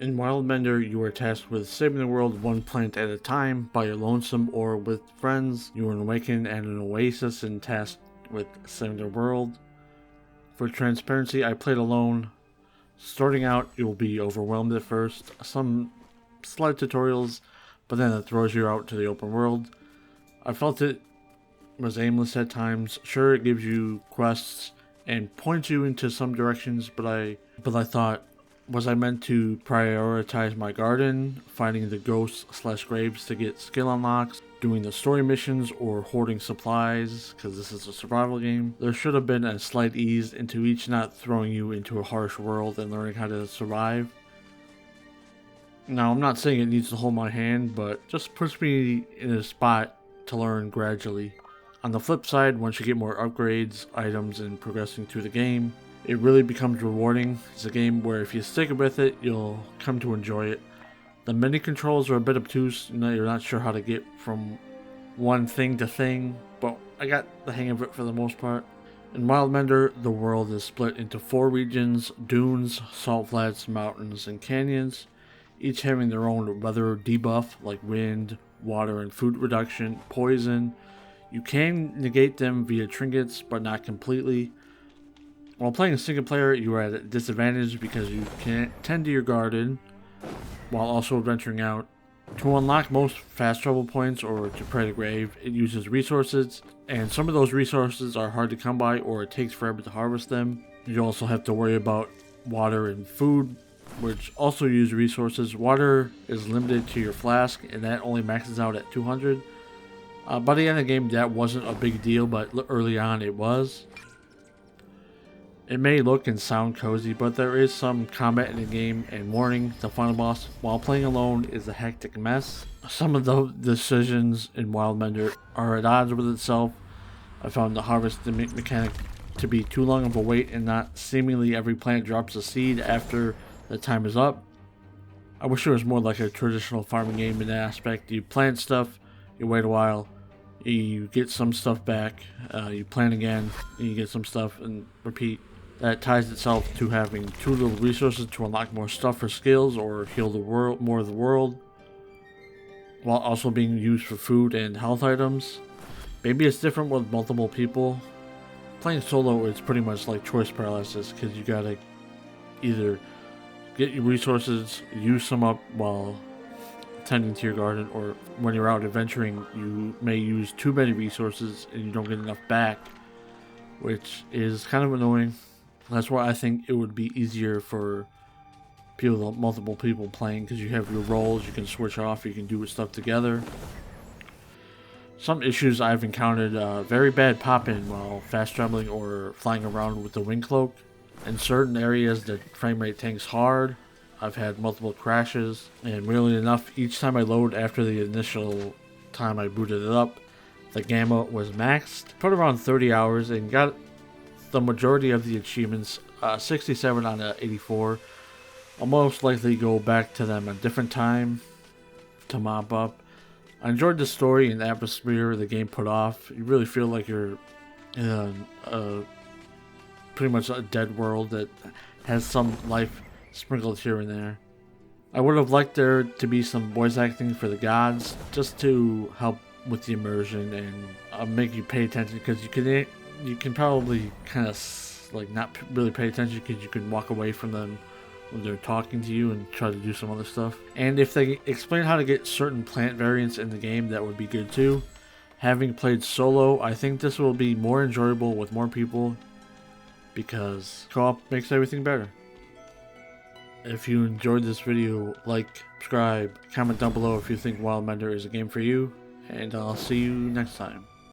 In Wildmender, you are tasked with saving the world one plant at a time by your lonesome or with friends. You are awakened at an oasis and tasked with saving the world. For transparency, I played alone. Starting out, you'll be overwhelmed at first. Some slight tutorials, but then it throws you out to the open world. I felt it was aimless at times. Sure, it gives you quests and points you into some directions, but I thought, was I meant to prioritize my garden, finding the ghosts/graves to get skill unlocks, doing the story missions, or hoarding supplies, because this is a survival game? There should have been a slight ease into each, not throwing you into a harsh world and learning how to survive. Now, I'm not saying it needs to hold my hand, but just puts me in a spot to learn gradually. On the flip side, once you get more upgrades, items, and progressing through the game, it really becomes rewarding. It's a game where if you stick with it, you'll come to enjoy it. The menu controls are a bit obtuse, you're not sure how to get from one thing to thing, but I got the hang of it for the most part. In Wildmender, the world is split into 4 regions: dunes, salt flats, mountains, and canyons, each having their own weather debuff like wind, water, and food reduction, poison. You can negate them via trinkets, but not completely. While playing a single player, you are at a disadvantage because you can't tend to your garden while also venturing out. To unlock most fast travel points or to pray to grave, it uses resources, and some of those resources are hard to come by or it takes forever to harvest them. You also have to worry about water and food, which also use resources. Water is limited to your flask, and that only maxes out at 200. By the end of the game, that wasn't a big deal, but early on it was. It may look and sound cozy, but there is some combat in the game, and warning, the final boss, while playing alone, is a hectic mess. Some of the decisions in Wildmender are at odds with itself. I found the harvest mechanic to be too long of a wait, and not seemingly every plant drops a seed after the time is up. I wish it was more like a traditional farming game in that aspect. You plant stuff, you wait a while, you get some stuff back, you plant again, and you get some stuff, and repeat. That ties itself to having too little resources to unlock more stuff for skills or heal the world, more of the world, while also being used for food and health items. Maybe it's different with multiple people. Playing solo is pretty much like choice paralysis, because you gotta either get your resources, use some up while tending to your garden, or when you're out adventuring, you may use too many resources and you don't get enough back, which is kind of annoying. That's why I think it would be easier for multiple people playing, because you have your roles, you can switch off, you can do stuff together. Some issues I've encountered: very bad pop-in while fast traveling or flying around with the wing cloak. In certain areas, the frame rate tanks hard. I've had multiple crashes, and weirdly enough, each time I load after the initial time I booted it up, the gamma was maxed. Put around 30 hours and got the majority of the achievements, 67 on a 84. I'll most likely go back to them a different time to mop up. I enjoyed the story and atmosphere the game put off. You really feel like you're in pretty much a dead world that has some life sprinkled here and there. I would have liked there to be some voice acting for the gods, just to help with the immersion and make you pay attention, because you can probably kind of like not really pay attention because you can walk away from them when they're talking to you and try to do some other stuff. And if they explain how to get certain plant variants in the game, that would be good too. Having played solo, I think this will be more enjoyable with more people, because co-op makes everything better. If you enjoyed this video, like, subscribe, comment down below if you think Wildmender is a game for you, and I'll see you next time.